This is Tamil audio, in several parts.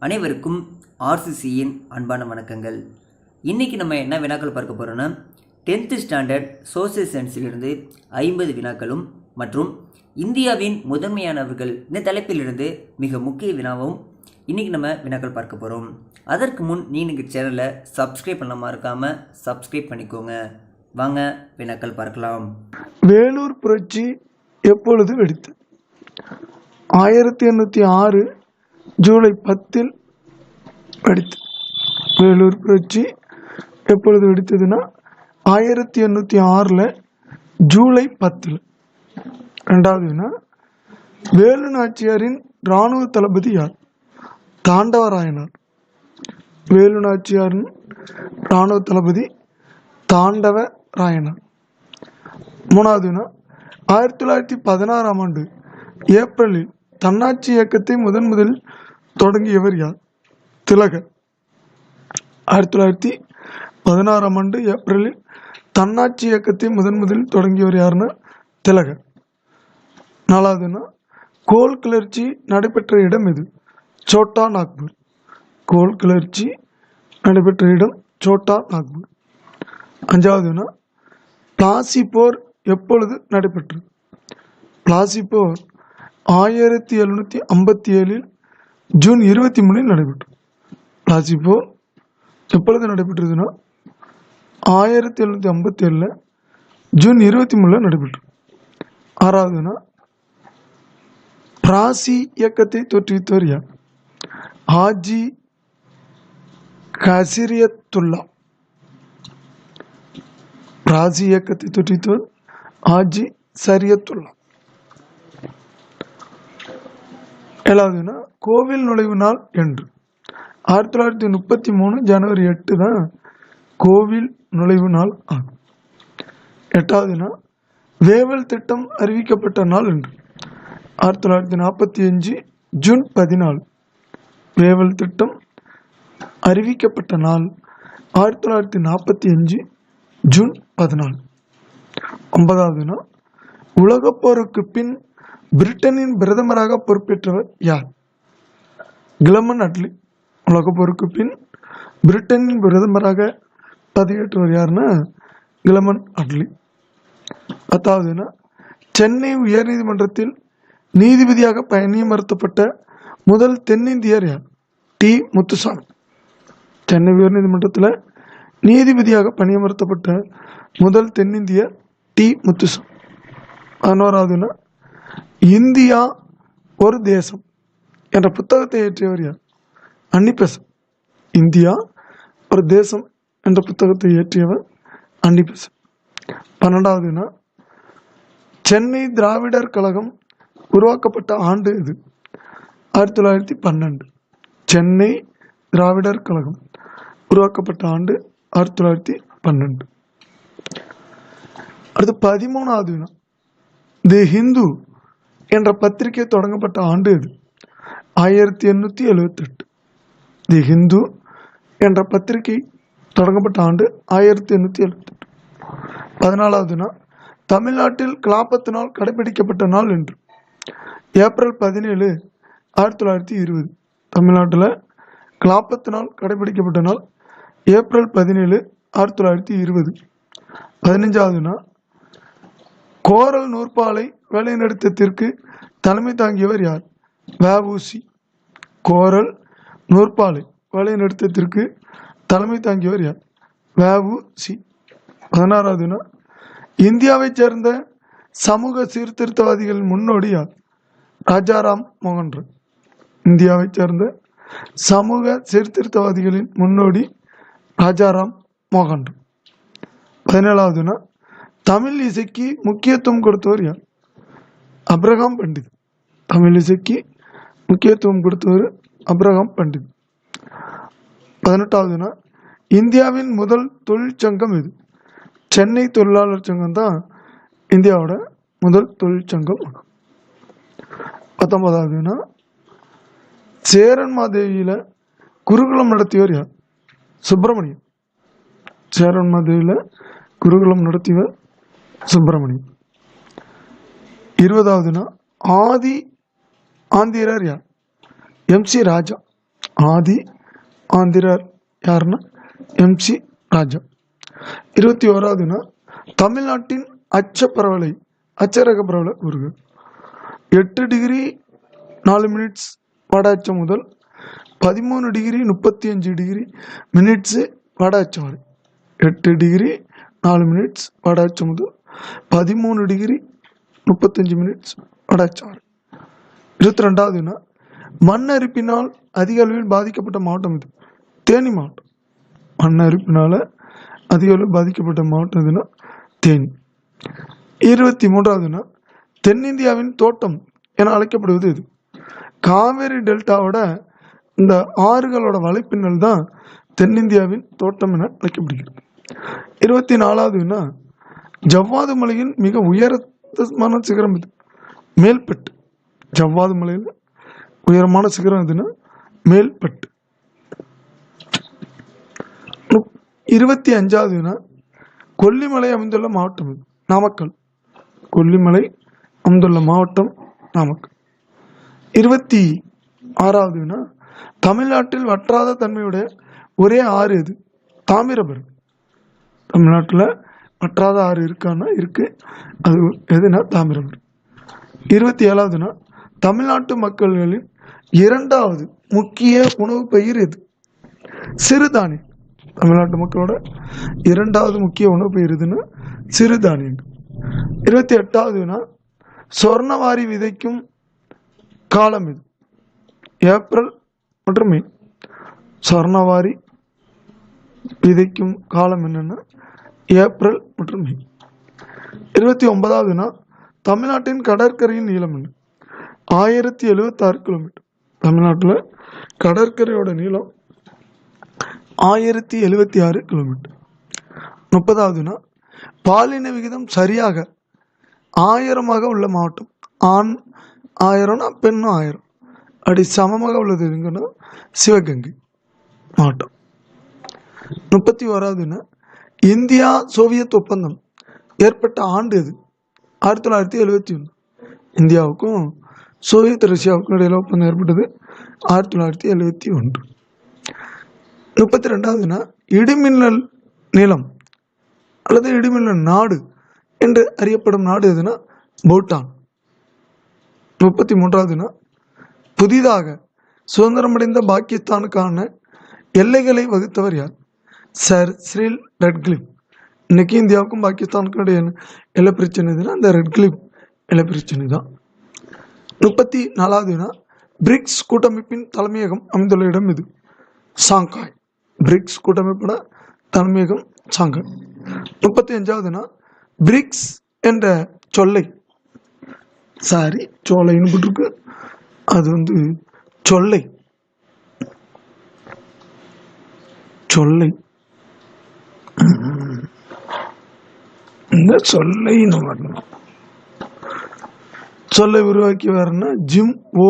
அனைவருக்கும் ஆர்சிசியின் அன்பான வணக்கங்கள். இன்றைக்கி நம்ம என்ன வினாக்கள் பார்க்க போகிறோன்னா 10th ஸ்டாண்டர்ட் சோசியல் சயின்ஸிலிருந்து 50 வினாக்களும் மற்றும் இந்தியாவின் முதன்மையானவர்கள் இந்த தலைப்பிலிருந்து மிக முக்கிய வினாவும் இன்றைக்கி நம்ம வினாக்கள் பார்க்க போகிறோம். அதற்கு முன் நீங்கள் சேனலை சப்ஸ்கிரைப் பண்ண மறக்காமல் சப்ஸ்கிரைப் பண்ணிக்கோங்க. வாங்க வினாக்கள் பார்க்கலாம். வேலூர் புரட்சி எப்பொழுது வெடித்தது? 1806 ஜூலை 10 வெடித்தது. வேலூர் புரட்சி எப்பொழுது வெடித்ததுன்னா 1806 ஜூலை 10. ரெண்டாவதுன்னா வேலு நாச்சியாரின் இராணுவ தளபதி யார்? தாண்டவராயனார். வேலு நாச்சியாரின் இராணுவ தளபதி தாண்டவராயனார். மூணாவதுன்னா 1916 ஆண்டு ஏப்ரலில் தன்னாட்சி இயக்கத்தை முதலில் தொடங்கியவர் யார்? திலகர். 1916 ஆண்டு ஏப்ரலில் தன்னாட்சி இயக்கத்தை முதலில் தொடங்கியவர் யாருன்னா திலகர். நாலாவதுன்னா கோல் கிளர்ச்சி நடைபெற்ற இடம் எது? சோட்டா நாக்பூர். கோல் கிளர்ச்சி நடைபெற்ற இடம் சோட்டா நாக்பூர். அஞ்சாவதுன்னா பிளாசி போர் எப்பொழுது நடைபெற்றது? பிளாசி போர் 1757 ஜூன் 23 நடைபெற்றது. பிளாசி போர் எப்பொழுது நடைபெற்றதுன்னா 1757 ஜூன் 23 நடைபெற்றது. ஆறாவதுன்னா பிராசி இயக்கத்தை தோற்றுவித்தவர் யார்? ஹாஜி கசிரியத்துல்லா. பிராசி இயக்கத்தை தோற்றுவித்தவர் ஹாஜி சரியத்துல்லா. ஏழாவதுன்னா கோவில் நுழைவு நாள் என்று? 1933 ஜனவரி 8 தான் கோவில் நுழைவு நாள் ஆகும். எட்டாவதுன்னா வேவல் திட்டம் அறிவிக்கப்பட்ட நாள் என்று? 1945 ஜூன் 14. வேவல் திட்டம் அறிவிக்கப்பட்ட நாள் 1945 ஜூன் 14. ஒன்பதாவதுன்னா உலகப்போருக்கு பின் பிரிட்டனின் பிரதமராக பொறுப்பேற்றவர் யார்? கிளமன் அட்லி. உலகப்போருக்கு பின் பிரிட்டனின் பிரதமராக பதவியேற்றவர் யாருன்னா கிளமன் அட்லி. பத்தாவதுன்னா சென்னை உயர்நீதிமன்றத்தில் நீதிபதியாக பணியமர்த்தப்பட்ட முதல் தென்னிந்தியர் யார்? டி முத்துசாமி. சென்னை உயர்நீதிமன்றத்தில் நீதிபதியாக பணியமர்த்தப்பட்ட முதல் தென்னிந்தியர் டி முத்துசாமி. 11வதுன்னா இந்தியா ஒரு தேசம் என்ற புத்தகத்தை இயற்றியவர் யார்? அன்னி பெசன்ட். இந்தியா ஒரு தேசம் என்ற புத்தகத்தை இயற்றியவர் அன்னி பெசன்ட். 12வதுன்னா சென்னை திராவிடர் கழகம் உருவாக்கப்பட்ட ஆண்டு இது? 1912. சென்னை திராவிடர் கழகம் உருவாக்கப்பட்ட ஆண்டு 1912. அடுத்து 13வதுன்னா தி ஹிந்து என்ற பத்திரிகை தொடங்கப்பட்ட ஆண்டு இது? 1878. தி ஹிந்து என்ற பத்திரிகை தொடங்கப்பட்ட ஆண்டு 1878. 14வதுன்னா தமிழ்நாட்டில் கிளாப்பத்து நாள் கடைபிடிக்கப்பட்ட நாள் என்று? ஏப்ரல் 17, 1920. தமிழ்நாட்டில் கிளாப்பத்து நாள் கடைபிடிக்கப்பட்ட நாள் ஏப்ரல் 17, 1920. 15வதுன்னா கோரல் நூற்பாலை வேலைநிறுத்தத்திற்கு தலைமை தாங்கியவர் யார்? வ.உ.சி. கோரல் நூற்பாலை வேலைநிறுத்தத்திற்கு தலைமை தாங்கியவர் யார்? வ.உ.சி. 16வதுன்னா இந்தியாவை சேர்ந்த சமூக சீர்திருத்தவாதிகளின் முன்னோடி யார்? ராஜாராம் மோகன் ராய். இந்தியாவை சேர்ந்த சமூக சீர்திருத்தவாதிகளின் முன்னோடி ராஜாராம் மோகன் ராய். 17வதுன்னா தமிழ் இசைக்கு முக்கியத்துவம் கொடுத்தவர் யார்? அப்ரஹாம் பண்டித். தமிழ் இசைக்கு முக்கியத்துவம் கொடுத்தவர் அப்ரஹாம் பண்டித். 18வதுன்னா இந்தியாவின் முதல் தொழிற்சங்கம் எது? சென்னை தொழிலாளர் சங்கம் தான் இந்தியாவோட முதல் தொழிற்சங்கம். 19வதுன்னா சேரன்மாதேவியில் குருகுலம் நடத்தியவர் யார்? சுப்பிரமணியம். சேரன்மாதேவியில் குருகுலம் நடத்தியவர் சுப்பிரமணியம். 20வதுன்னா ஆதி ஆந்திரர் யார்? எம்.சி. ராஜா. ஆதி ஆந்திரர் யாருன்னா MC ராஜா. 21வது தமிழ்நாட்டின் அச்சரக பரவலை கூறுக. 8 டிகிரி 4 மினிட்ஸ் வட அச்சம் முதல் 13 டிகிரி 35 டிகிரி மினிட்ஸ் வட அச்சம் வரை. 8 டிகிரி 4 மினிட்ஸ் வட அச்சம் முதல் 13 டிகிரி 35 மினிட்ஸ் வட அச்சம் வரை. 22வது மண் அரிப்பினால் அதிக அளவில் பாதிக்கப்பட்ட மாவட்டம் இது. தேனி மாவட்டம். மண் அரிப்பினால அதிக அளவில் பாதிக்கப்பட்ட மாவட்டம் எதுனா தேனி. 23வது தென்னிந்தியாவின் தோட்டம் என அழைக்கப்படுவது இது. காவேரி டெல்டாவோட இந்த ஆறுகளோட வலைப்பின்னல் தான் தென்னிந்தியாவின் தோட்டம் என அழைக்கப்படுகிறது. 24வது ஜவ்வாது மலையின் மிக உயரமான சிகரம் இது மேல்பட்டு. ஜவ்வாது மலையில் உயரமான சிகரம் எதுன்னா மேல்பட்டு. 25வது கொல்லிமலை அமைந்துள்ள மாவட்டம் இது நாமக்கல். கொல்லிமலை அமைந்துள்ள மாவட்டம் நாமக்கல். 26வது தமிழ்நாட்டில் வற்றாத தன்மையுடைய ஒரே ஆறு எது? தாமிரபரணி. தமிழ்நாட்டில் வற்றாத ஆறு இருக்கான்னா இருக்கு. அது எதுனா தாமிரபரணி. 27வது தமிழ்நாட்டு மக்கள்களின் 2வது முக்கிய உணவு பயிர் எது? சிறுதானியம். தமிழ்நாட்டு மக்களோட 2வது முக்கிய உணவு பயிர் எதுன்னா சிறுதானியங்கள். 28வது சொர்ணவாரி விதைக்கும் காலம் இது. ஏப்ரல் மற்றும் மே. சொர்ணவாரி விதைக்கும் காலம் என்னன்னா ஏப்ரல் மற்றும் மே. 29வது தமிழ்நாட்டின் கடற்கரையின் நீளம் என்ன? 1076 கிலோமீட்டர். தமிழ்நாட்டில் கடற்கரையோட நீளம் 1076 கிலோமீட்டர். 30வது பாலின விகிதம் சரியாக 1000 உள்ள மாவட்டம். ஆண் 1000 பெண் 1000 அப்படி சமமாக உள்ளது எங்கன்னா சிவகங்கை மாவட்டம். 31வது இந்தியா சோவியத் ஒப்பந்தம் ஏற்பட்ட ஆண்டு எது? 1971. இந்தியாவுக்கும் சோவியத் ரஷ்யாவுக்கும் இடையில ஒப்பந்தம் ஏற்பட்டது 1971. 32வது இடிமின்னல் நிலம் அல்லது இடிமின்னல் நாடு என்று அறியப்படும் நாடு எதுனா பூட்டான். 33வது புதிதாக சுதந்திரமடைந்த பாகிஸ்தானுக்கான எல்லைகளை வகுத்தவர் யார்? Sir Cyril Radcliffe. இன்னைக்கு இந்தியாவுக்கும் பாகிஸ்தானுக்கும் இடையே எல்லை பிரச்சனை எதுனா அந்த ரெட்க்ளிஃப் எல்லை பிரச்சனை தான். 34வது பிரிக்ஸ் கூட்டமைப்பின் தலைமையகம் அமைந்துள்ள இடம் இது. சாங்காய். பிரிக்ஸ் கூட்டமைப்போட தலைமையகம் சாங்காய். 35வது பிரிக்ஸ் என்ற சொல்லை சோலைன்னு போட்டிருக்கு, அது சொல்லை இந்த சொல்லை உருவாக்கியவர்னா ஜிம் ஓ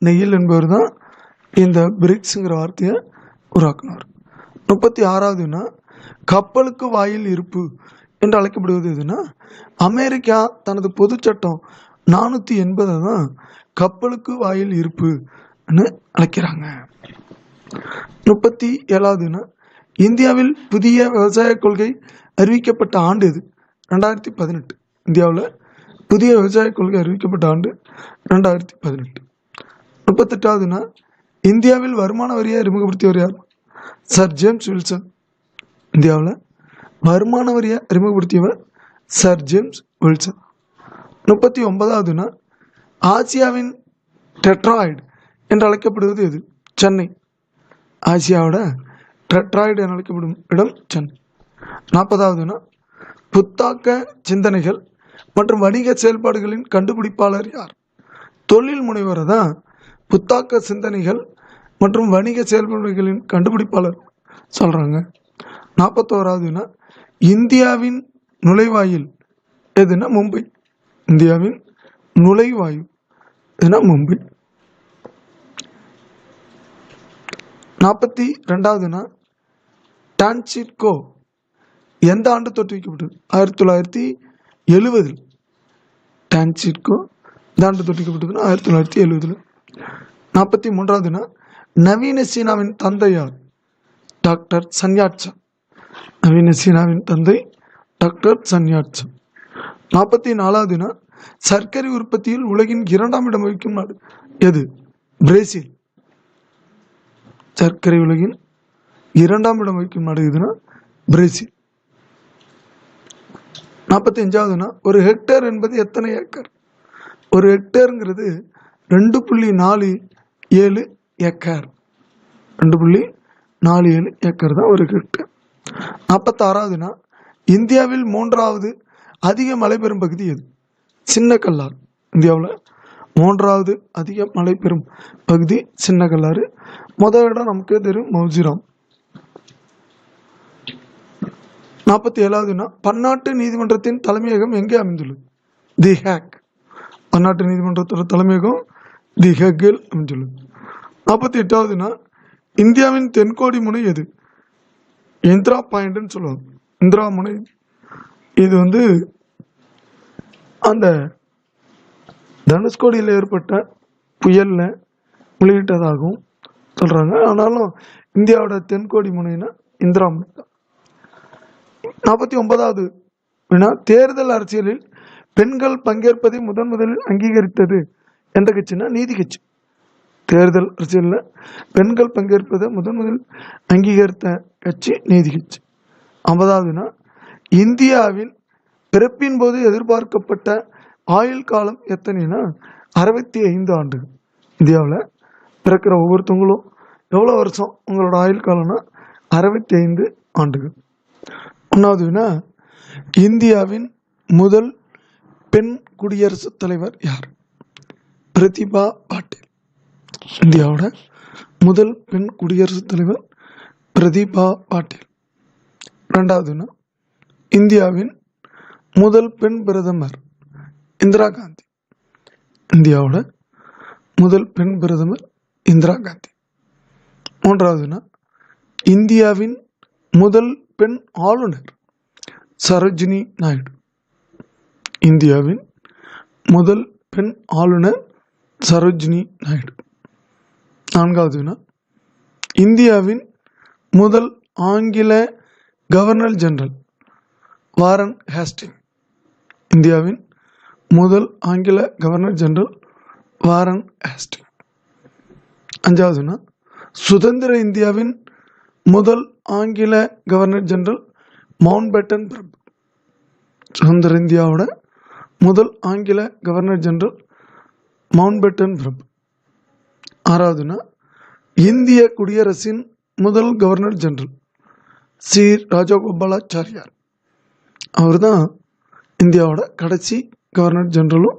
நெயில் என்பவர் தான் இந்த பிரிக்ஸ்ங்கிற வார்த்தையை உருவாக்கினார். 36வது கப்பலுக்கு வாயில் இருப்பு என்று அழைக்கப்படுவது எதுனா அமெரிக்கா தனது பொது சட்டம் 480 தான் கப்பலுக்கு வாயில் இருப்புன்னு அழைக்கிறாங்க. 37வது இந்தியாவில் புதிய விவசாய கொள்கை அறிவிக்கப்பட்ட ஆண்டு எது? 2018. இந்தியாவில் புதிய விவசாய கொள்கை அறிவிக்கப்பட்ட ஆண்டு 2018. 38வது இந்தியாவில் வருமான வரியை அறிமுகப்படுத்தியவர் யார்? Sir James Wilson. இந்தியாவில் வருமான வரியை அறிமுகப்படுத்தியவர் சர் ஜேம்ஸ் வில்சன். 39வது ஆசியாவின் டெட்ராய்டு என்று அழைக்கப்படுவது எது? சென்னை. ஆசியாவோட டெட்ராய்டு என அழைக்கப்படும் இடம் சென்னை. 40வது புத்தாக்க சிந்தனைகள் மற்றும் வணிக செயல்பாடுகளின் கண்டுபிடிப்பாளர் யார்? தொழில் முனைவரை தான் புத்தாக்க சிந்தனைகள் மற்றும் வணிக செயல்பாடுகளின் கண்டுபிடிப்பாளர் சொல்றாங்க. 41வது இந்தியாவின் நுழைவாயில் எதுனா மும்பை. இந்தியாவின் நுழைவாயு எதுனா மும்பை. 42வது டான்சிட்கோ எந்த ஆண்டு தோற்றுவிக்கப்பட்டது? 1970. டான்சிட்கோ இந்த ஆண்டு தோற்றுவிக்கப்பட்டதுன்னா 1970. 43வது நவீன சீனாவின் தந்தை யார்? டாக்டர் சன்யாட்சா. நவீன சீனாவின் தந்தை டாக்டர் சன்யாட்சா. 44வது சர்க்கரை உற்பத்தியில் உலகின் 2ஆம் இடம் வகிக்கும் நாடு எது? பிரேசில். சர்க்கரை உலகின் 2ஆம் இடம் வகிக்கும் நாடு எதுனா பிரேசில். 45வது ஒரு ஹெக்டேர் என்பது எத்தனை ஏக்கர்? ஒரு ஹெக்டேருங்கிறது 2.47 ஏக்கர். 2.47 ஏக்கர் தான் ஒரு ஹெக்டேர். 46வது இந்தியாவில் 3வது அதிக மழை பெறும் பகுதி எது? சின்ன கல்லாறு. இந்தியாவில் 3வது அதிக மழை பெறும் பகுதி சின்ன கல்லாறு. முதல் இடம் நமக்கு தெரியும், மௌசிராம். 47வது பன்னாட்டு நீதிமன்றத்தின் தலைமையகம் எங்கே அமைந்துள்ளது? தி ஹேக். பன்னாட்டு நீதிமன்றத்தோட தலைமையகம் தி ஹேக்கில் அமைந்துள்ளது. 48வது இந்தியாவின் தென்கோடி முனை எது? இந்திரா பாயிண்ட்னு சொல்லுவாங்க. இந்திரா முனை. இது அந்த தனுஷ்கோடியில் ஏற்பட்ட புயல்ல வெளியிட்டதாகவும் சொல்றாங்க. ஆனாலும் இந்தியாவோட தென்கோடி முனைனா இந்திரா முனை தான். 49வது தேர்தல் அரசியலில் பெண்கள் பங்கேற்பதை முதலில் அங்கீகரித்தது எந்த கட்சினா நீதி கட்சி. தேர்தல் அரசியலில் பெண்கள் பங்கேற்பதை முதலில் அங்கீகரித்த கட்சி நீதி கட்சி. 50வது இந்தியாவில் பிறப்பின் போது எதிர்பார்க்கப்பட்ட ஆயுள் காலம் எத்தனைனா 65 ஆண்டுகள். இந்தியாவில் பிறக்கிற ஒவ்வொருத்தவங்களும் எவ்வளோ வருஷம் உங்களோட ஆயுள் காலம்னா 65 ஆண்டுகள். 1வது இந்தியாவின் முதல் பெண் குடியரசுத் தலைவர் யார்? பிரதிபா பாட்டீல். இந்தியாவோட முதல் பெண் குடியரசுத் தலைவர் பிரதிபா பாட்டீல். 2வது இந்தியாவின் முதல் பெண் பிரதமர் இந்திரா காந்தி. இந்தியாவோட முதல் பெண் பிரதமர் இந்திரா காந்தி. 3வது இந்தியாவின் முதல் பெண் ஆளுநர் சரோஜினி நாயுடு. இந்தியாவின் முதல் பெண் ஆளுநர் சரோஜினி நாயுடு. 4வது இந்தியாவின் முதல் ஆங்கில கவர்னர் ஜெனரல் வாரன் ஹேஸ்டிங். இந்தியாவின் முதல் ஆங்கில கவர்னர் ஜெனரல் வாரன் ஹேஸ்டிங். 5வது சுதந்திர இந்தியாவின் முதல் ஆங்கில கவர்னர் ஜெனரல் மவுண்ட் பேட்டன் பிரபு. சுதந்திர இந்தியாவோட முதல் ஆங்கில கவர்னர் ஜெனரல் மவுண்ட் பேட்டன் பிரபு. 6வது இந்திய குடியரசின் முதல் கவர்னர் ஜெனரல் சி ராஜகோபாலாச்சாரியார். அவர் தான் இந்தியாவோட கடைசி கவர்னர் ஜெனரலும்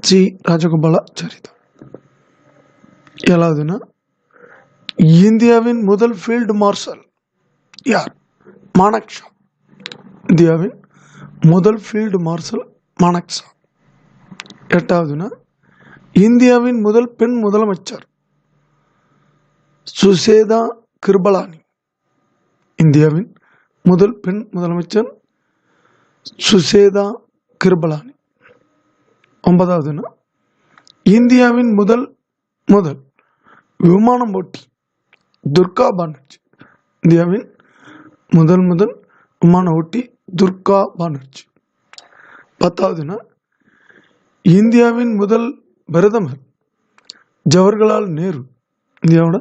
சி ராஜகோபாலாச்சாரி தான். 7வது இந்தியாவின் முதல் ஃபீல்டு மார்ஷல் யார்? மானக்ஷா. இந்தியாவின் முதல் ஃபீல்டு மார்ஷல் மானக்ஷா. 8வது இந்தியாவின் முதல் பெண் முதலமைச்சர் சுசேதா கிருபலானி. இந்தியாவின் முதல் பெண் முதலமைச்சர் சுசேதா கிருபலானி. 9வது இந்தியாவின் முதல் விமானம் ஓட்டி துர்கா பானர்ஜி. இந்தியாவின் முதல் விமான ஓட்டி துர்கா பானர்ஜி. 10வது இந்தியாவின் முதல் பிரதமர் ஜவஹர்லால் நேரு. இந்தியாவோட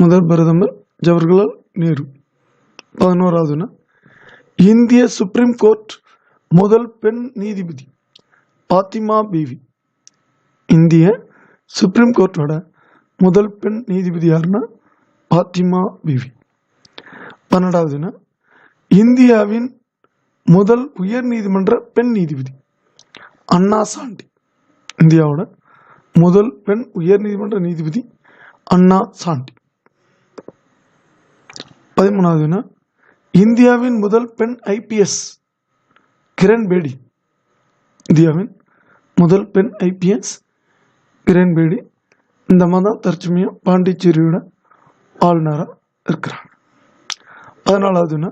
முதல் பிரதமர் ஜவஹர்லால் நேரு. 11வது இந்திய சுப்ரீம் கோர்ட் முதல் பெண் நீதிபதி பாத்திமா பீவி. இந்திய சுப்ரீம் கோர்ட்டோட முதல் பெண் நீதிபதி யாருன்னா பாத்திமா பீவி. 12வது இந்தியாவின் முதல் உயர் நீதிமன்ற பெண் நீதிபதி அண்ணா சாண்டி. இந்தியாவோட முதல் பெண் உயர் நீதிமன்ற நீதிபதி அண்ணா சாண்டி. 13வது இந்தியாவின் முதல் பெண் ஐபிஎஸ் கிரண் பேடி. இந்தியாவின் முதல் பெண் ஐபிஎஸ் கிரண் பேடி. இந்த மாதம் தற்சமயம் பாண்டிச்சேரியோட ஆளுநராக இருக்கிறாங்க. 14வது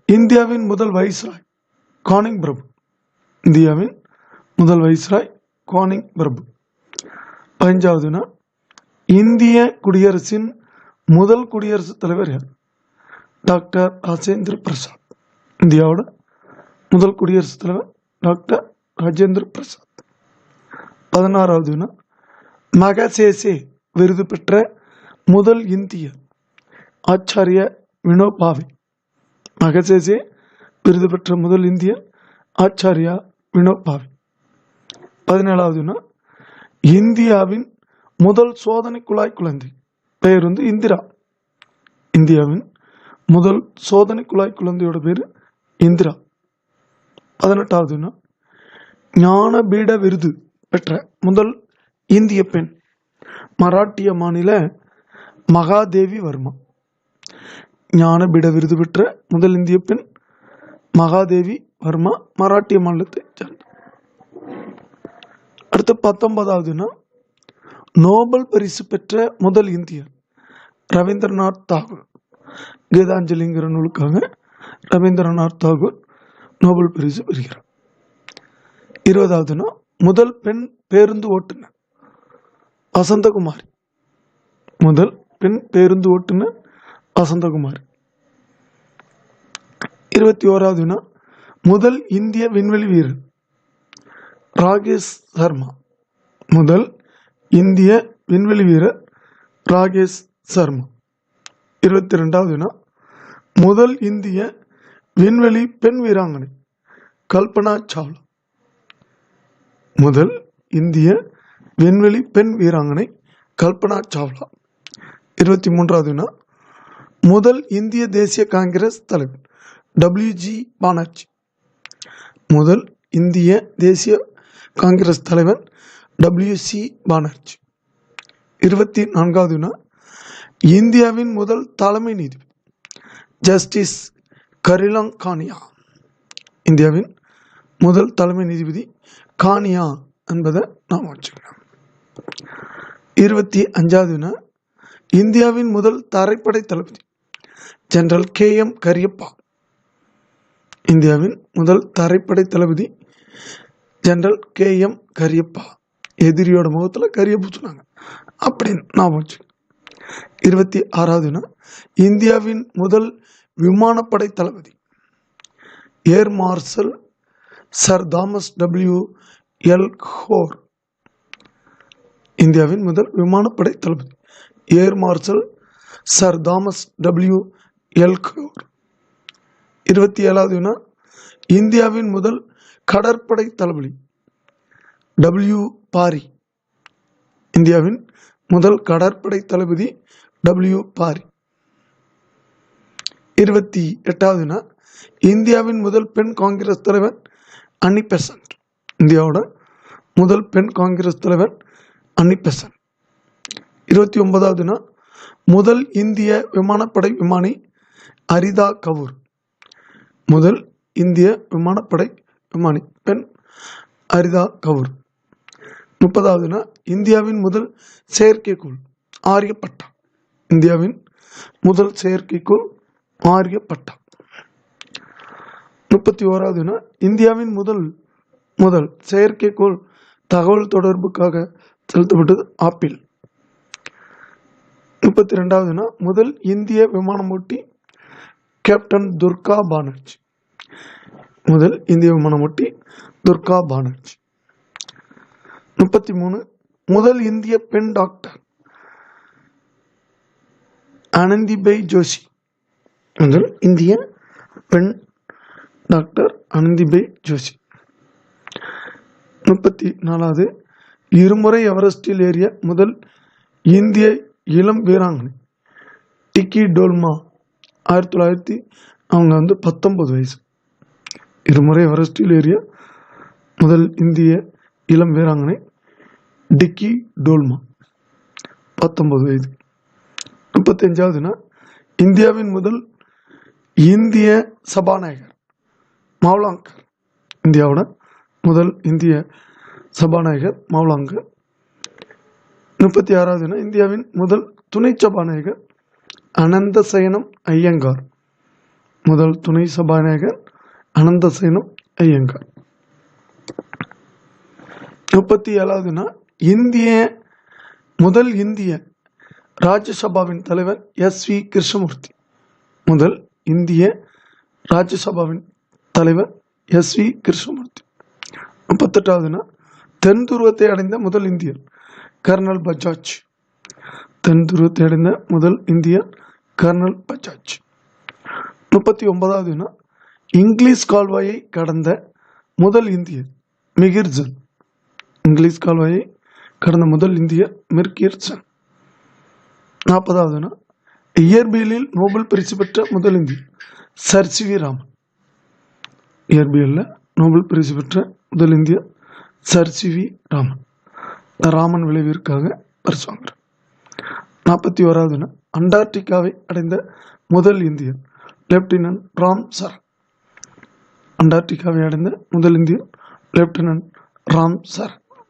இந்தியாவின் முதல் வைஸ்ராய் கானிங் பிரபு. இந்தியாவின் முதல் வைஸ்ராய் கானிங் பிரபு. 15வது இந்திய குடியரசின் முதல் குடியரசுத் தலைவர் யார்? டாக்டர் ராஜேந்திர பிரசாத். இந்தியாவோட முதல் குடியரசுத் தலைவர் டாக்டர் ராஜேந்திர பிரசாத். 16வது வினா, மகசேசே விருது பெற்ற முதல் இந்தியர் ஆச்சாரிய வினோபாவே. மகசேசே விருது பெற்ற முதல் இந்தியர் ஆச்சாரியா வினோபாவே. 17வது வினா, இந்தியாவின் முதல் சோதனை குழாய் குழந்தை பெயர் இந்திரா. இந்தியாவின் முதல் சோதனை குழாய் குழந்தையோட பேர் இந்திரா. 18வது வினா, ஞானபீட விருது பெற்ற முதல் இந்திய பெண் மராட்டிய மாநில மகாதேவி வர்மா. ஞானபீட விருது பெற்ற முதல் இந்திய பெண் மகாதேவி வர்மா, மராட்டிய மாநிலத்தை சேர்ந்த. அடுத்து 19வது வினா, நோபல் பரிசு பெற்ற முதல் இந்தியர் ரவீந்திரநாத் தாகூர். கீதாஞ்சலிங்கிற நூலுக்காக ரவீந்திரநாத் தாகூர் நோபல் பரிசு பெறுகிறார். 20வது வினா, முதல் பெண் பேருந்து ஓட்டுநர் வசந்தகுமாரி. முதல் பெண் பேருந்து ஓட்டுநர் வசந்தகுமாரி. 21வது வினா, முதல் இந்திய விண்வெளி வீரர் ராகேஷ் சர்மா. முதல் இந்திய விண்வெளி வீரர் ராகேஷ் சர்மா. 22வது வினா, முதல் இந்திய விண்வெளி பெண் வீராங்கனை கல்பனா சாவ்லா. முதல் இந்திய விண்வெளி பெண் வீராங்கனை கல்பனா சாவ்லா. 23வது வினா, முதல் இந்திய தேசிய காங்கிரஸ் தலைவர் WG பானர்ஜி. முதல் இந்திய தேசிய காங்கிரஸ் தலைவர் WC பானர்ஜி. 24வது வினா, இந்தியாவின் முதல் தலைமை நீதிபதி ஜஸ்டிஸ் கரிலாங் கானியா. இந்தியாவின் முதல் தலைமை நீதிபதி கானியா என்பதை நாம் வச்சுக்கலாம். 25வது வினா, இந்தியாவின் முதல் தரைப்படை தளபதி ஜெனரல் KM கரியப்பா. இந்தியாவின் முதல் தரைப்படை தளபதி ஜெனரல் KM கரியப்பா. எதிரியோட முகத்தில் கரிய பூச்சினாங்க அப்படின்னு நாம் வச்சுக்கலாம். 26வது வினா, இந்தியாவின் முதல் விமானப்படை தளபதி air marshal sir Thomas WL இந்தியாவின் முதல் விமானப்படை தளபதி air marshal sir Thomas WL 27வது வினா, இந்தியாவின் முதல் கடற்படை தளபதி W பாரி. இந்தியாவின் முதல் கடற்படை தளபதி W பாரி. 28வது வினா, இந்தியாவின் முதல் பெண் காங்கிரஸ் தலைவர் அன்னி பெசன்ட். இந்தியாவோட முதல் பெண் காங்கிரஸ் தலைவர் அன்னி பெசன்ட். 29வது வினா, முதல் இந்திய விமானப்படை விமானி அரிதா கபூர். முதல் இந்திய விமானப்படை விமானி பெண் அரிதா கபூர். 30வது வினா, இந்தியாவின் முதல் செயற்கைக்கோள் ஆரியப்பட்டா. இந்தியாவின் முதல் செயற்கைக்கோள் ஆரியப்பட்டா. 31வது வினா, இந்தியாவின் முதல் செயற்கைக்கோள் தகவல் தொடர்புக்காக செலுத்தப்பட்டது ஆப்பிள். 32வது வினா, முதல் இந்திய விமானமோட்டி கேப்டன் துர்கா பானர்ஜி. முதல் இந்திய விமானமோட்டி துர்கா பானர்ஜி. 33 முதல் இந்திய பெண் டாக்டர் ஆனந்திபெய் ஜோஷி. முதல் இந்திய பெண் டாக்டர் ஆனந்திபெய் ஜோஷி. 34வது இருமுறை எவரெஸ்டில் ஏறிய முதல் இந்திய இளம் வீராங்கனை டிக்கி டோல்மா. 1900 அவங்க 19 வயசு. இருமுறை எவரெஸ்டில் ஏறிய முதல் இந்திய இளம் வீராங்கனை டிக்கி டோல்மா, 19 வயது. 35வது இந்தியாவின் முதல் இந்திய சபாநாயகர் மாவலாங்கர். இந்தியாவோட முதல் இந்திய சபாநாயகர் மாவலாங்கர். 36வது இந்தியாவின் முதல் துணை சபாநாயகர் அனந்தசயனம் ஐயங்கார். முதல் துணை சபாநாயகர் அனந்தசயனம் ஐயங்கார். 37வது முதல் இந்திய ராஜ்யசபாவின் தலைவர் எஸ்.வி. கிருஷ்ணமூர்த்தி. முதல் இந்திய ராஜ்யசபாவின் தலைவர் எஸ்.வி. கிருஷ்ணமூர்த்தி. 38வது தென் துருவத்தை அடைந்த முதல் இந்தியர் கர்னல் பஜாஜ். தென் துருவத்தை அடைந்த முதல் இந்தியர் கர்னல் பஜாஜ். 39வது இங்கிலீஷ் கால்வாயை கடந்த முதல் இந்தியர் மிகிர்சன். இங்கிலீஷ் கால்வாயை கடந்த முதல் இந்தியர் மிர்கிர்சன். 40வது இயற்பியலில் நோபல் பரிசு பெற்ற முதல் இந்தியர் சர் சி.வி. ராமன். இயற்பியலில் நோபல் பரிசு பெற்ற முதல் இந்தியர் சர் சி.வி. ராமன். ராமன் விளைவிற்காக பரிசு வாங்குறார். 41வது அண்டார்டிகாவை அடைந்த முதல் இந்தியர் லெப்டினன்ட் ராம் சரண். அண்டார்டிகாவை அடைந்த முதல் இந்தியர் லெப்டினன்ட் ராம் சரண்.